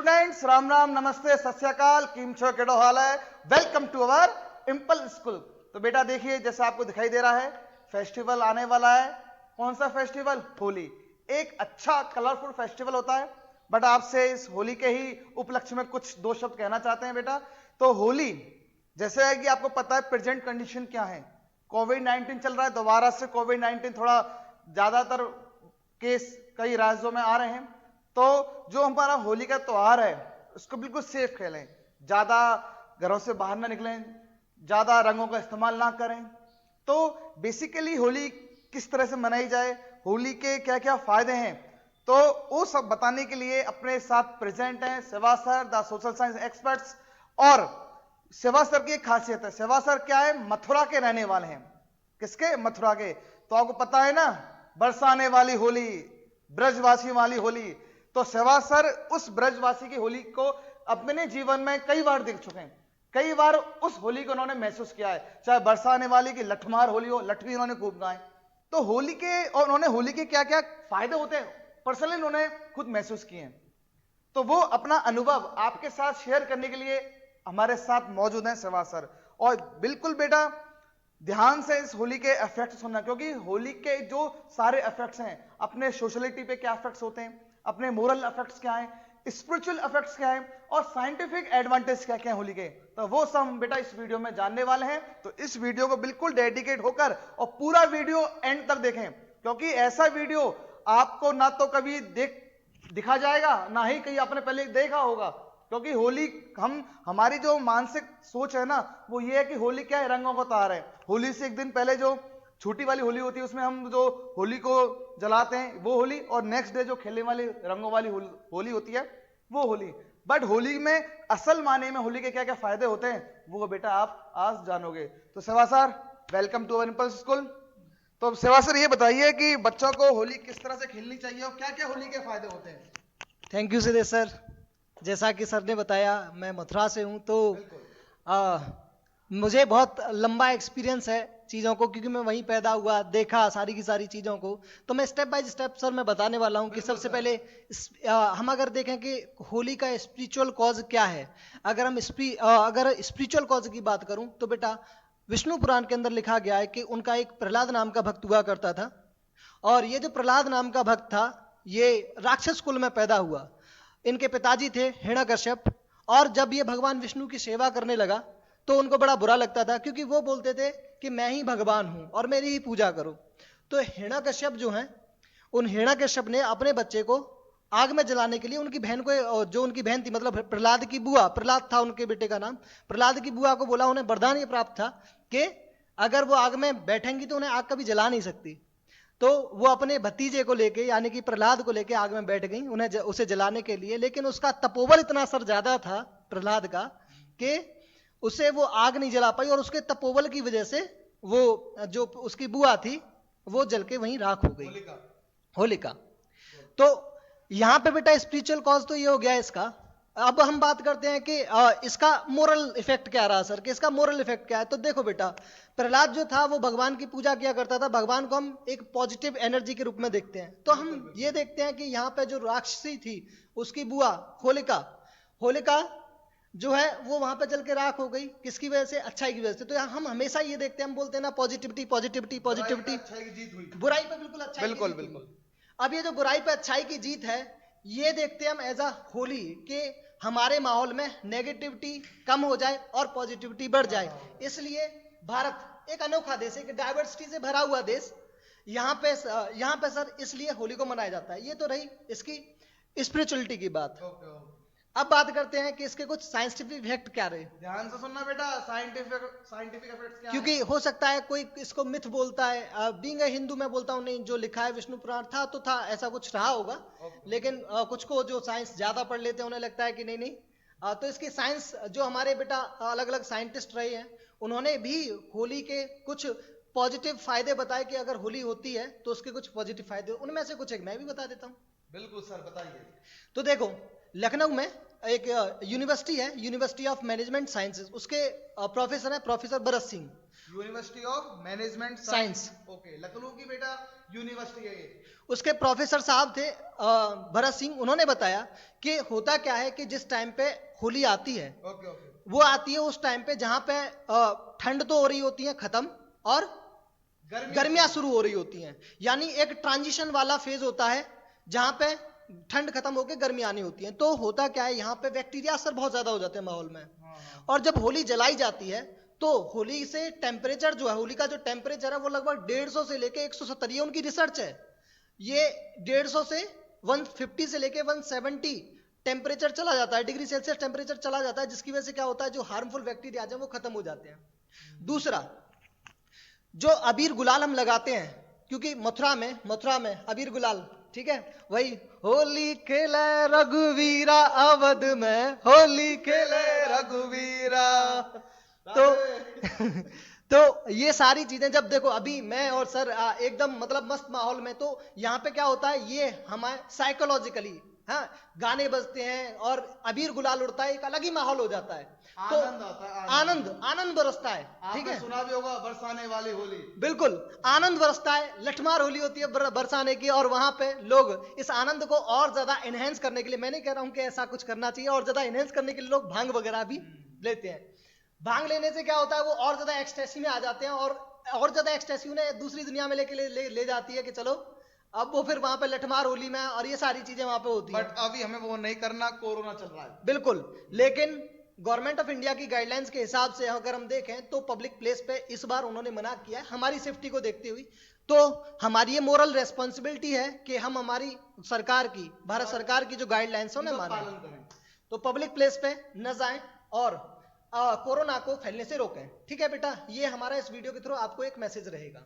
Friends, Ram Ram, नमस्ते, सत श्री अकाल, कीम छो केड़ो हाल है। Welcome to our Impulse school. तो बेटा देखिए, जैसे आपको दिखाई दे रहा है, फेस्टिवल आने वाला है। कौन सा फेस्टिवल? होली। एक अच्छा कलरफुल फेस्टिवल होता है, बट आपसे इस होली के ही उपलक्ष्य में कुछ दो शब्द कहना चाहते हैं बेटा। तो होली जैसे है कि आपको पता है प्रेजेंट कंडीशन क्या है, कोविड-19 चल रहा है। दोबारा से कोविड-19 थोड़ा ज्यादातर केस कई राज्यों में आ रहे हैं। तो जो हमारा होली का त्योहार है उसको बिल्कुल सेफ खेलें, ज्यादा घरों से बाहर ना निकलें, ज्यादा रंगों का इस्तेमाल ना करें। तो बेसिकली होली किस तरह से मनाई जाए, होली के क्या क्या फायदे हैं, तो वो सब बताने के लिए अपने साथ प्रेजेंट हैं सेवा sir, the social science experts. और सेवा सर की एक खासियत है, सेवा सर क्या है, मथुरा के रहने वाले हैं। किसके? मथुरा के। तो आपको पता है ना, बरसाने वाली होली, ब्रजवासी वाली होली। तो सेवा सर उस ब्रजवासी की होली को अपने जीवन में कई बार देख चुके हैं, कई बार उस होली को उन्होंने महसूस किया है। चाहे बरसाने वाली की लठमार होली हो, लठ भी उन्होंने खूब गाए। तो होली के, और उन्होंने होली के क्या क्या फायदे होते हैं पर्सनली उन्होंने खुद महसूस किए हैं। तो वो अपना अनुभव आपके साथ शेयर करने के लिए हमारे साथ मौजूद हैं सेवा सर। और बिल्कुल बेटा ध्यान से इस होली के इफेक्ट्स सुनना, क्योंकि होली के जो सारे इफेक्ट्स हैं, अपने सोशलिटी पे क्या इफेक्ट्स होते हैं, अपने मोरल इफेक्ट्स क्या हैं, स्पिरिचुअल इफेक्ट्स क्या हैं, और साइंटिफिक एडवांटेज क्या क्या है होली के, तो वो सब हम बेटा इस वीडियो में जानने वाले हैं। तो इस वीडियो को बिल्कुल डेडिकेट होकर और पूरा वीडियो एंड तक देखें, क्योंकि ऐसा वीडियो आपको ना तो कभी दिखा जाएगा, ना ही कहीं आपने पहले देखा होगा। क्योंकि होली, हमारी जो मानसिक सोच है ना, वो ये है कि होली क्या है, रंगों का त्योहार है। होली से एक दिन पहले जो छोटी वाली होली होती है, उसमें हम जो होली को जलाते हैं वो होली, और नेक्स्ट डे जो खेलने वाली रंगों वाली होली होती है वो होली। बट होली में असल माने में होली के क्या क्या फायदे होते हैं वो बेटा आप आज जानोगे। तो सेवा sir, welcome to our Impulse school. तो सेवा सर ये बताइए कि बच्चों को होली किस तरह से खेलनी चाहिए और क्या क्या होली के फायदे होते हैं। Thank you Suresh sir. जैसा कि सर ने बताया, मैं मथुरा से हूँ, तो आ, मुझे बहुत लंबा एक्सपीरियंस है चीज़ों को, क्योंकि मैं वहीं पैदा हुआ, देखा सारी की सारी चीज़ों को। तो मैं स्टेप बाय स्टेप सर मैं बताने वाला हूँ कि सबसे पहले हम अगर देखें कि होली का स्पिरिचुअल कॉज क्या है। अगर स्पिरिचुअल कॉज की बात करूँ तो बेटा विष्णु पुराण के अंदर लिखा गया है कि उनका एक प्रहलाद नाम का भक्त हुआ करता था, और ये जो प्रहलाद नाम का भक्त था ये राक्षस कुल में पैदा हुआ। इनके पिताजी थे हिरण्यकश्यप, और जब ये भगवान विष्णु की सेवा करने लगा तो उनको बड़ा बुरा लगता था, क्योंकि वो बोलते थे कि मैं ही भगवान हूं और मेरी ही पूजा करो। तो हिरण्यकश्यप जो हैं, उन हिरण्यकश्यप ने अपने बच्चे को आग में जलाने के लिए उनकी बहन को, जो उनकी बहन थी, मतलब प्रहलाद की बुआ, प्रहलाद था उनके बेटे का नाम, प्रहलाद की बुआ को बोला, उन्हें वरदान ये प्राप्त था कि अगर वो आग में बैठेंगी तो उन्हें आग कभी जला नहीं सकती। तो वो अपने भतीजे को लेके, यानी कि प्रहलाद को लेके आग में बैठ गई उसे जलाने के लिए। लेकिन उसका तपोबल इतना सर ज्यादा था प्रहलाद का कि उसे वो आग नहीं जला पाई, और उसके तपोबल की वजह से वो जो उसकी बुआ थी वो जल के वहीं राख हो गई, होलिका। तो यहां पे बेटा स्पिरिचुअल कॉज तो ये हो गया इसका। अब हम बात करते हैं कि इसका मोरल इफेक्ट क्या रहा सर, कि इसका मोरल इफेक्ट क्या है। तो देखो बेटा, प्रहलाद जो था वो भगवान की पूजा किया करता था। भगवान को हम एक पॉजिटिव एनर्जी के रूप में देखते हैं। तो हम ये देखते हैं कि यहाँ पे जो राक्षसी थी उसकी बुआ होलिका, होलिका जो है वो वहां पे जल के राख हो गई। किसकी वजह से? अच्छाई की वजह से। तो हम हमेशा ये देखते हैं, हम बोलते हैं ना पॉजिटिविटी पॉजिटिविटी पॉजिटिविटी, बुराई पे बिल्कुल अच्छाई की जीत हुई। अब ये जो बुराई पे अच्छाई की जीत है, ये देखते हैं हम एज अ होली, कि हमारे माहौल में नेगेटिविटी कम हो जाए और पॉजिटिविटी बढ़ जाए। इसलिए भारत एक अनोखा देश है, एक डाइवर्सिटी से भरा हुआ देश। यहाँ पे सर इसलिए होली को मनाया जाता है। ये तो रही इसकी स्पिरिचुअलिटी की बात। अब बात करते हैं कि इसके कुछ साइंटिफिक इफेक्ट क्या रहे। ध्यान से सुनना बेटा, साइंटिफिक इफेक्ट्स क्या क्योंकि हो सकता है कोई इसको मिथ बोलता है, बीइंग ए हिंदू मैं बोलता हूँ नहीं, जो लिखा है विष्णु पुराण था तो था, ऐसा कुछ रहा होगा। लेकिन कुछ को जो साइंस ज्यादा पढ़ लेते हैं उन्हें लगता है कि नहीं नहीं। तो इसकी साइंस जो हमारे बेटा अलग अलग साइंटिस्ट रहे हैं, उन्होंने भी होली के कुछ पॉजिटिव फायदे बताए कि अगर होली होती है तो उसके कुछ पॉजिटिव फायदे। उनमें से कुछ एक मैं भी बता देता हूँ। बिल्कुल सर, बताइए। तो देखो, लखनऊ में एक यूनिवर्सिटी है, यूनिवर्सिटी ऑफ मैनेजमेंट साइंसेस, उसके प्रोफेसर है professor Bharat Singh. University of management science. Okay, Lucknow की बेटा यूनिवर्सिटी है ये। उसके प्रोफेसर साहब थे भरत सिंह, उन्होंने बताया कि होता क्या है कि जिस टाइम पे होली आती है, ओके ओके, वो आती है उस टाइम पे जहां पे ठंड तो हो रही होती है खत्म और गर्मियां शुरू हो रही होती हैं, यानी एक ट्रांजिशन वाला फेज होता है जहां पे ठंड खत्म होकर गर्मी आनी होती है। तो होता क्या है, यहाँ पे बैक्टीरिया असर बहुत ज्यादा हो जाते हैं माहौल में। और जब होली जलाई जाती है तो होली से टेम्परेचर जो है, होली का जो टेम्परेचर है वो लगभग 150 से लेके 170, ये उनकी रिसर्च है, ये 150 से 150 से लेके 170 टेम्परेचर चला जाता है, डिग्री सेल्सियस टेम्परेचर चला जाता है, जिसकी वजह से क्या होता है, जो हार्मफुल बैक्टीरिया हैं वो खत्म हो जाते हैं। दूसरा, जो अबीर गुलाल हम लगाते हैं, क्योंकि मथुरा में अबीर गुलाल, ठीक है, वही होली खेले रघुवीरा अवध में, होली खेले रघुवीरा। तो तो ये सारी चीजें जब देखो, अभी मैं और सर एकदम मतलब मस्त माहौल में, तो यहाँ पे क्या होता है, ये हमारे साइकोलॉजिकली, हाँ, गाने बजते हैं और अबीर गुलाल उड़ता है, एक अलग ही माहौल हो जाता है, तो आनंद आता है, आनंद बरसता है, ठीक है, सुना भी होगा बरसाने वाली होली। बिल्कुल आनंद बरसता है, लठमार होली होती है बरसाने की, और वहां पे लोग इस आनंद को और ज्यादा एनहेंस करने के लिए, मैं नहीं कह रहा हूं कि ऐसा कुछ करना चाहिए, और ज्यादा एनहेंस करने के लिए लोग भांग वगैरह भी लेते हैं। भांग लेने से क्या होता है, वो और ज्यादा एक्सटेसी में आ जाते हैं, और ज्यादा एक्सटेसी उन्हें दूसरी दुनिया में ले जाती है कि चलो अब वो फिर वहां पे लठमार होली में, और ये सारी चीजें वहां पे होती है। बट अभी हमें वो नहीं करना, कोरोना चल रहा है। बिल्कुल, लेकिन गवर्नमेंट ऑफ इंडिया की गाइडलाइंस के हिसाब से अगर हम देखें तो पब्लिक प्लेस पे इस बार उन्होंने मना किया है, हमारी सेफ्टी को देखते हुए। तो हमारी ये मोरल रेस्पॉन्सिबिलिटी है कि हम हमारी सरकार की, भारत सरकार की जो गाइडलाइंस है उन्हें पालन माने, करें। तो पब्लिक प्लेस पे न जाएं और कोरोना को फैलने से रोकें। ठीक है बेटा, ये हमारा इस वीडियो के थ्रू आपको एक मैसेज रहेगा।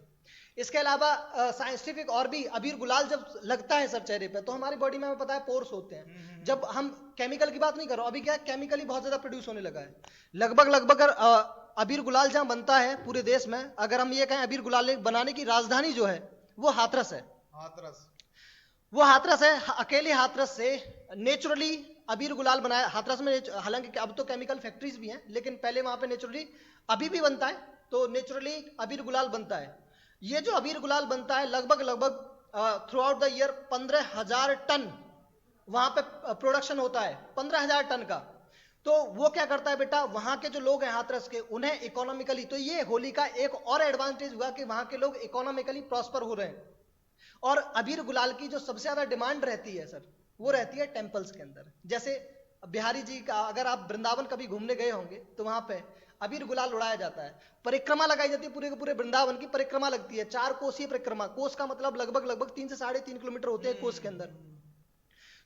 इसके अलावा साइंटिफिक और भी, अबीर गुलाल जब लगता है सर चेहरे पे, तो हमारी बॉडी में हमें पता है पोर्स होते हैं, जब हम केमिकल की बात नहीं कर रहा हूं, अभी क्या केमिकली बहुत ज्यादा प्रोड्यूस होने लगा है, लगभग अबीर गुलाल जहां बनता है पूरे देश में, अगर हम ये कहें अबीर गुलाल बनाने की राजधानी जो है वो हाथरस है। वो हाथरस है, अकेले हाथरस से नेचुरली अबीर गुलाल बनाया हाथरस में। हालांकि अब तो केमिकल फैक्ट्रीज भी हैं, लेकिन पहले वहां पे नेचुरली अभी भी बनता है, तो नेचुरली अबीर गुलाल बनता है। ये जो अबीर गुलाल बनता है लगभग throughout the year 15,000 tonne वहां पे प्रोडक्शन होता है, 15,000 टन का। तो वो क्या करता है बेटा, वहां के जो लोग हैं हाथरस के, उन्हें इकोनॉमिकली, तो ये होली का एक और एडवांटेज हुआ कि वहां के लोग इकोनॉमिकली प्रॉस्पर हो रहे हैं। और अबीर गुलाल की जो सबसे ज्यादा डिमांड रहती है सर, वो रहती है टेम्पल्स के अंदर। जैसे बिहारी जी का, अगर आप वृंदावन कभी घूमने गए होंगे तो वहां पे अबीर गुलाल उड़ाया जाता है, परिक्रमा लगाई जाती है, पूरे के पूरे वृंदावन की परिक्रमा लगती है, 4 कोसीय परिक्रमा। कोस का मतलब लगभग 3 से 3.5 किलोमीटर होते हैं कोस के अंदर।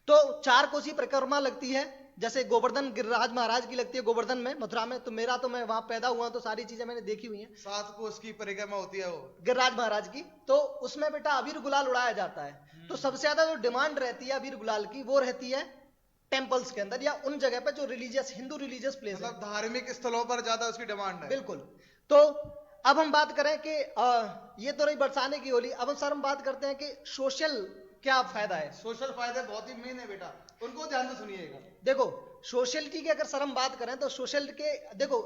तो 4 कोसीय परिक्रमा लगती है, जैसे गोवर्धन गिरिराज महाराज की लगती है गोवर्धन में, मथुरा में। तो मैं वहां पैदा हुआ, तो सारी चीजें मैंने देखी हुई हैं। 7 कोस की परिक्रमा होती है वो गिरिराज महाराज की, तो उसमें बेटा अबीर गुलाल उड़ाया जाता है। तो सबसे ज्यादा जो डिमांड रहती है अबीर गुलाल की, वो रहती है टेम्पल्स के अंदर, या उन जगह पे जो रिलीजियस, हिंदू रिलीजियस प्लेस है, मतलब धार्मिक स्थलों पर ज्यादा उसकी डिमांड है। बिल्कुल। तो अब हम बात करें कि ये तो रही बरसाने की होली, अब सर हम बात करते हैं कि सोशल क्या फायदा है। सोशल फायदे बहुत ही मेन है बेटा, उनको ध्यान से सुनिएगा। देखो सोशलिटी की अगर सर हम बात करें तो सोशल के, देखो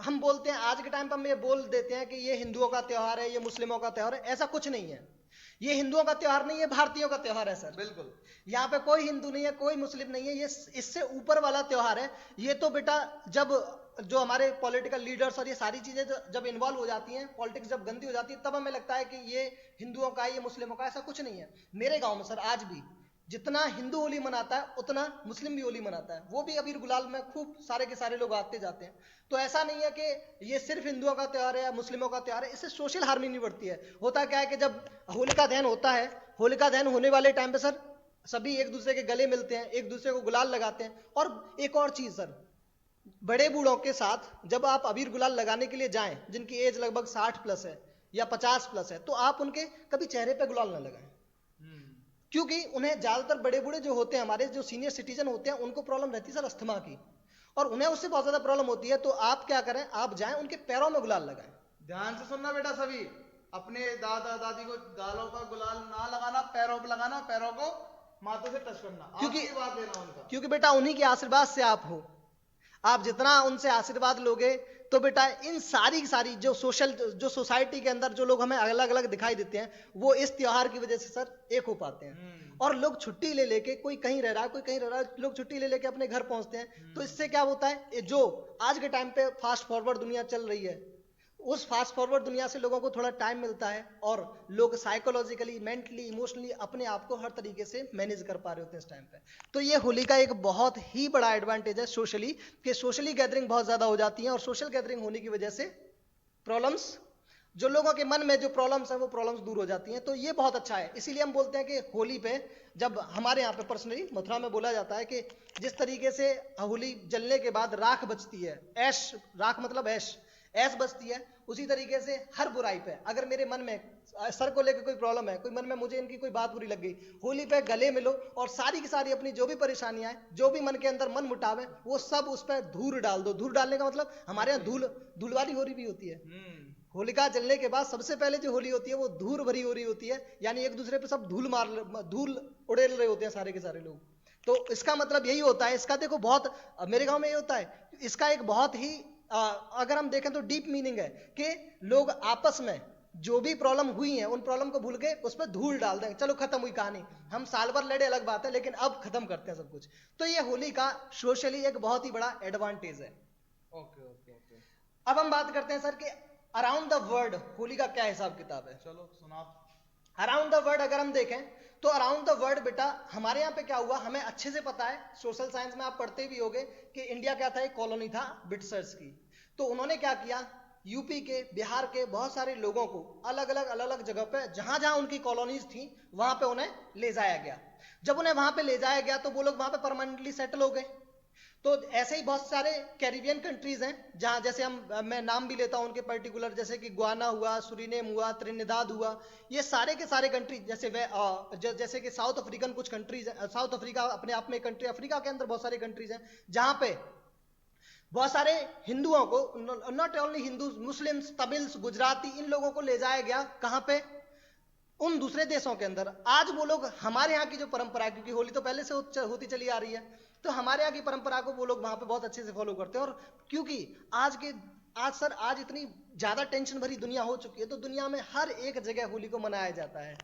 हम बोलते हैं आज के टाइम पर हम ये बोल देते हैं कि ये हिंदुओं का त्योहार है, ये मुस्लिमों का त्योहार है, ऐसा कुछ नहीं है। ये हिंदुओं का त्योहार नहीं है, भारतीयों का त्योहार है सर। बिल्कुल, यहाँ पे कोई हिंदू नहीं है, कोई मुस्लिम नहीं है, ये इससे ऊपर वाला त्योहार है। ये तो बेटा जब जो हमारे पॉलिटिकल लीडर्स और ये सारी चीजें जब इन्वॉल्व हो जाती हैं, पॉलिटिक्स जब गंदी हो जाती है, तब हमें लगता है कि ये हिंदुओं का, ये मुस्लिमों का, ऐसा कुछ नहीं है। मेरे गांव में सर आज भी जितना हिंदू होली मनाता है उतना मुस्लिम भी होली मनाता है, वो भी अबीर गुलाल में खूब सारे के सारे लोग आते जाते हैं। तो ऐसा नहीं है कि ये सिर्फ हिंदुओं का त्योहार है या मुस्लिमों का त्योहार है, इससे सोशल हार्मनी बढ़ती है। होता क्या है कि जब होलिका दहन होता है, होलिका दहन होने वाले टाइम पे सर सभी एक दूसरे के गले मिलते हैं, एक दूसरे को गुलाल लगाते हैं। और एक और चीज सर, बड़े बूढ़ों के साथ जब आप अबीर गुलाल लगाने के लिए जाएं, जिनकी एज लगभग 60 प्लस है या 50 प्लस है, तो आप उनके कभी चेहरे पे गुलाल ना लगाएं, क्योंकि उन्हें ज्यादातर बड़े बूढ़े जो होते हैं, हमारे जो सीनियर सिटीजन होते हैं, उनको प्रॉब्लम रहती है सर अस्थमा की, और उन्हें उससे बहुत ज्यादा प्रॉब्लम होती है। तो आप क्या करें, आप जाएं उनके पैरों में गुलाल लगाएं। ध्यान से सुनना बेटा, सभी अपने दादा दादी को गालों पर गुलाल ना लगाना, पैरों पर लगाना, पैरों को माथों से टच करना, क्योंकि आशीर्वाद लेना उनका। क्योंकि बेटा उन्हीं के आशीर्वाद से आप हो। आप जितना उनसे आशीर्वाद लोगे तो बेटा इन सारी की सारी जो सोसाइटी के अंदर जो लोग हमें अलग अलग दिखाई देते हैं, वो इस त्योहार की वजह से सर एक हो पाते हैं। और लोग छुट्टी ले लेके, कोई कहीं रह रहा है, कोई कहीं रह रहा है, लोग छुट्टी ले लेके अपने घर पहुंचते हैं। तो इससे क्या होता है, जो आज के टाइम पे फास्ट फॉरवर्ड दुनिया चल रही है, उस फास्ट फॉरवर्ड दुनिया से लोगों को थोड़ा टाइम मिलता है और लोग साइकोलॉजिकली, मेंटली, इमोशनली अपने आप को हर तरीके से मैनेज कर पा रहे होते हैं इस टाइम पे। तो ये होली का एक बहुत ही बड़ा एडवांटेज है सोशली, कि सोशली गैदरिंग बहुत ज्यादा हो जाती है और सोशल गैदरिंग होने की वजह से प्रॉब्लम्स, जो लोगों के मन में जो प्रॉब्लम्स है वो प्रॉब्लम्स दूर हो जाती हैं। तो ये बहुत अच्छा है। इसीलिए हम बोलते हैं कि होली पे, जब हमारे यहाँ पे पर्सनली मथुरा में बोला जाता है कि जिस तरीके से होली जलने के बाद राख बचती है, ऐश, राख मतलब ऐश, ऐश बचती है, उसी तरीके से हर बुराई पे, अगर मेरे मन में सर को लेकर कोई प्रॉब्लम है, कोई मन में मुझे इनकी कोई बात बुरी लग गई, होली पे गले मिलो और सारी की सारी अपनी जो भी परेशानियां हैं, जो भी मन के अंदर मन मुटाव है, वो सब उस पर धूल डाल दो। धूल डालने का मतलब हमारे यहाँ धूल वाली होली भी होती है। होलिका जलने के बाद सबसे पहले जो होली होती है वो धूल भरी हो रही होती है, यानी एक दूसरे पे सब धूल उड़ेल रहे होते हैं सारे के सारे लोग। तो इसका मतलब यही होता है। इसका देखो बहुत, मेरे गांव में ये होता है, इसका एक बहुत ही अगर हम देखें तो डीप मीनिंग है कि लोग आपस में जो भी प्रॉब्लम हुई है उन प्रॉब्लम को भूल के उस पर धूल डाल देंगे, चलो खत्म हुई कहानी, हम साल भर लड़े अलग बात है, लेकिन अब खत्म करते हैं सब कुछ। तो ये होली का सोशली एक बहुत ही बड़ा एडवांटेज है। Okay okay okay. अब हम बात करते हैं सर कि अराउंड द वर्ल्ड होली का क्या हिसाब किताब है। चलो सुना। अराउंड द वर्ल्ड अगर हम देखें तो अराउंड द वर्ल्ड बेटा हमारे यहाँ पे क्या हुआ, हमें अच्छे से पता है, सोशल साइंस में आप पढ़ते भी होगे कि इंडिया क्या था, एक कॉलोनी था ब्रिटिशर्स की। तो उन्होंने क्या किया, यूपी के, बिहार के बहुत सारे लोगों को अलग अलग जगह पे, जहां जहां उनकी कॉलोनीज थी, वहां पे उन्हें ले जाया गया। जब उन्हें वहां पे ले जाया गया तो वो लोग वहां पे परमानेंटली सेटल हो गए। तो ऐसे ही बहुत सारे कैरिबियन कंट्रीज हैं जहां, जैसे मैं नाम भी लेता हूं उनके पर्टिकुलर, जैसे कि गुआना हुआ, सुरीनेम हुआ, त्रिनिदाद हुआ, ये सारे के सारे कंट्री, जैसे कि साउथ अफ्रीकन कुछ कंट्रीज है, साउथ अफ्रीका अपने आप में कंट्री, अफ्रीका के अंदर बहुत सारे कंट्रीज हैं जहां पे बहुत सारे हिंदुओं को, not only Hindu, Muslims, Tamils, Gujarati, इन लोगों को ले जाया गया कहां पे, उन दूसरे देशों के अंदर। आज वो लोग हमारे यहाँ की जो परंपरा है, क्योंकि होली तो पहले से होती चली आ रही है, तो हमारे यहाँ की परंपरा को वो लोग वहां पे बहुत अच्छे से फॉलो करते हैं। और क्योंकि आज इतनी ज्यादा टेंशन भरी दुनिया हो चुकी है, तो दुनिया में हर एक जगह होली को मनाया जाता है।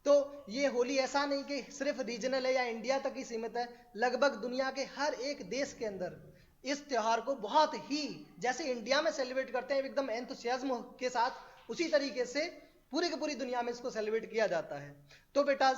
तो ये होली ऐसा नहीं कि सिर्फ रीजनल है या इंडिया तक ही सीमित है, लगभग दुनिया के हर एक देश के अंदर इस त्योहार को बहुत ही, जैसे इंडिया में सेलिब्रेट करते हैं एकदम एंथुसियाज्म के साथ, उसी तरीके से पूरी की पूरी दुनिया में इसको सेलिब्रेट किया जाता है। तो बेटा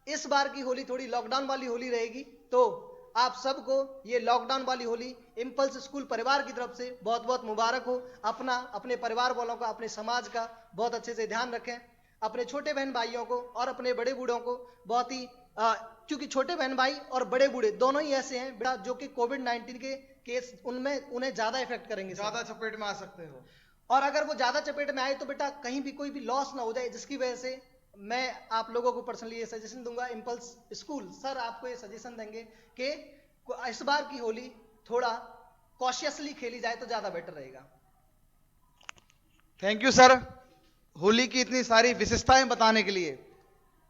इस बार की होली थोड़ी लॉकडाउन वाली होली रहेगी, तो आप सबको ये लॉकडाउन वाली होली इंपल्स स्कूल परिवार की तरफ से बहुत बहुत मुबारक हो। अपना, अपने परिवार वालों का, अपने समाज का बहुत अच्छे से ध्यान रखें। अपने छोटे बहन भाइयों को और अपने बड़े बूढ़ों को बहुत ही, क्योंकि छोटे बहन भाई और बड़े बूढ़े दोनों ही ऐसे हैं बेटा जो कि कोविड-19 के केस उनमें उन्हें ज्यादा इफेक्ट करेंगे, ज्यादा चपेट में आ सकते हो। और अगर वो ज्यादा चपेट में आए तो बेटा कहीं भी कोई भी लॉस ना हो जाए, जिसकी वजह से मैं आप लोगों को पर्सनली ये सजेशन दूंगा, इंपल्स स्कूल सर आपको ये सजेशन देंगे कि इस बार की होली थोड़ा कॉशियसली खेली जाए तो ज्यादा बेटर रहेगा। थैंक यू सर, होली की इतनी सारी विशेषताएं बताने के लिए।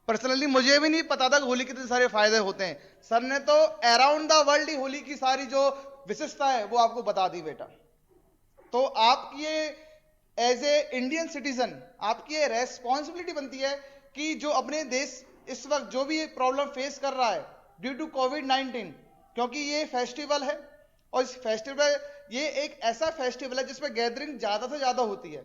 पर्सनली मुझे भी नहीं पता था कि होली के इतने सारे फायदे होते हैं। सर ने तो अराउंड द वर्ल्ड ही होली की सारी जो विशेषता है वो आपको बता दी बेटा। तो आप ये एज ए इंडियन सिटीजन आपकी ये रेस्पॉन्सिबिलिटी बनती है कि जो अपने देश इस वक्त जो भी प्रॉब्लम फेस कर रहा है ड्यू टू कोविड-19, क्योंकि ये फेस्टिवल है और इस फेस्टिवल, ये एक ऐसा फेस्टिवल है जिसमें गैदरिंग ज्यादा से ज्यादा होती है।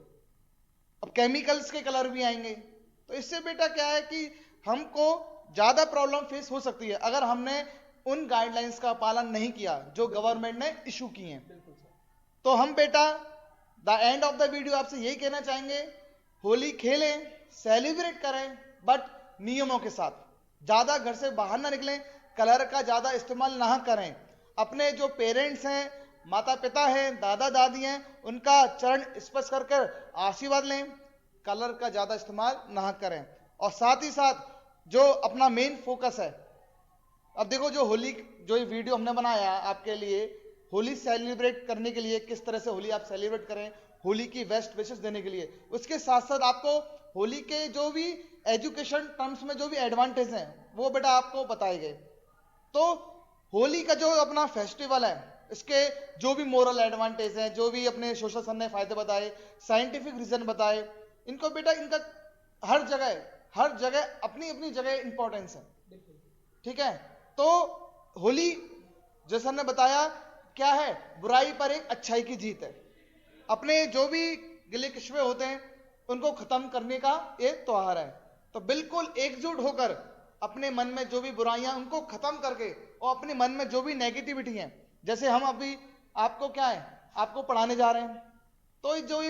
अब केमिकल्स के कलर भी आएंगे, तो इससे बेटा क्या है कि हमको ज्यादा प्रॉब्लम फेस हो सकती है अगर हमने उन गाइडलाइंस का पालन नहीं किया जो गवर्नमेंट ने इशू किए हैं। तो हम बेटा the end of the video आपसे यही कहना चाहेंगे, होली खेलें, सेलिब्रेट करें, बट नियमों के साथ। ज्यादा घर से बाहर ना निकलें, कलर का ज्यादा इस्तेमाल ना करें। अपने जो पेरेंट्स हैं, माता पिता हैं, दादा दादी हैं, उनका चरण स्पर्श कर आशीर्वाद लें, कलर का ज्यादा इस्तेमाल ना करें। और साथ ही साथ जो अपना मेन फोकस है, अब देखो जो होली, जो ये वीडियो हमने बनाया आपके लिए होली सेलिब्रेट करने के लिए, किस तरह से होली आप सेलिब्रेट करें, होली की बेस्ट विशेस देने के लिए, उसके साथ साथ आपको होली के जो भी एजुकेशन टर्म्स में जो भी एडवांटेज हैं वो बेटा आपको बताए गए। तो होली का जो अपना फेस्टिवल है, इसके जो भी मोरल एडवांटेज हैं, जो भी अपने सोशल सन ने फायदे बताए, साइंटिफिक रीजन बताए, इनको बेटा इनका हर जगह अपनी अपनी जगह इंपॉर्टेंस है। ठीक है, तो होली जैसा ने बताया क्या है, बुराई पर एक अच्छाई की जीत है। अपने जो भी गिले किस्वे होते हैं उनको खत्म करने का एक त्योहार है। तो बिल्कुल एकजुट होकर अपने मन में जो भी बुराइयां उनको खत्म करके और अपने मन में जो भी नेगेटिविटी है, जैसे हम अभी आपको क्या है, आपको पढ़ाने जा रहे हैं, तो जो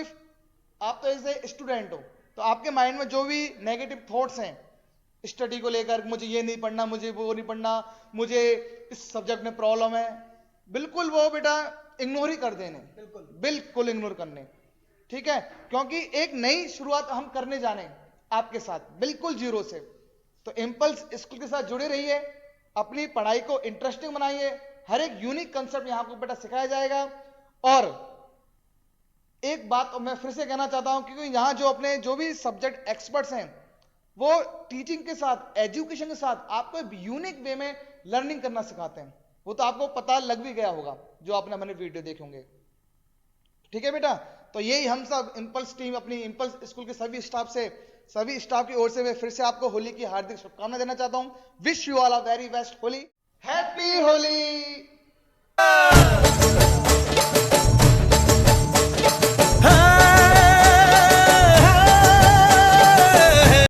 आप तो ऐसे स्टूडेंट हो, तो आपके माइंड में जो भी नेगेटिव थॉट्स हैं स्टडी को लेकर, मुझे ये नहीं पढ़ना, मुझे वो नहीं पढ़ना, मुझे इस सब्जेक्ट में प्रॉब्लम है, बिल्कुल वो बेटा इग्नोर ही कर देने, बिल्कुल इग्नोर करने। ठीक है, क्योंकि एक नई शुरुआत हम करने जाने आपके साथ बिल्कुल जीरो से। तो इम्पल्स स्कूल के साथ जुड़े रहिए, अपनी पढ़ाई को इंटरेस्टिंग बनाइए, हर एक यूनिक कंसेप्ट यहां आपको बेटा सिखाया जाएगा। और एक बात मैं फिर से कहना चाहता हूं, क्योंकि यहां जो अपने जो भी सब्जेक्ट एक्सपर्ट्स हैं वो टीचिंग के साथ, एजुकेशन के साथ आपको यूनिक वे में लर्निंग करना सिखाते हैं। वो तो आपको पता लग भी गया होगा जो आपने मैंने वीडियो देखे होंगे। ठीक है बेटा, तो यही हम सब इम्पल्स टीम, अपनी इम्पल्स स्कूल के सभी स्टाफ की ओर से मैं फिर से आपको होली की हार्दिक शुभकामनाएं देना चाहता हूं। Wish you all a very best Holi, happy Holi.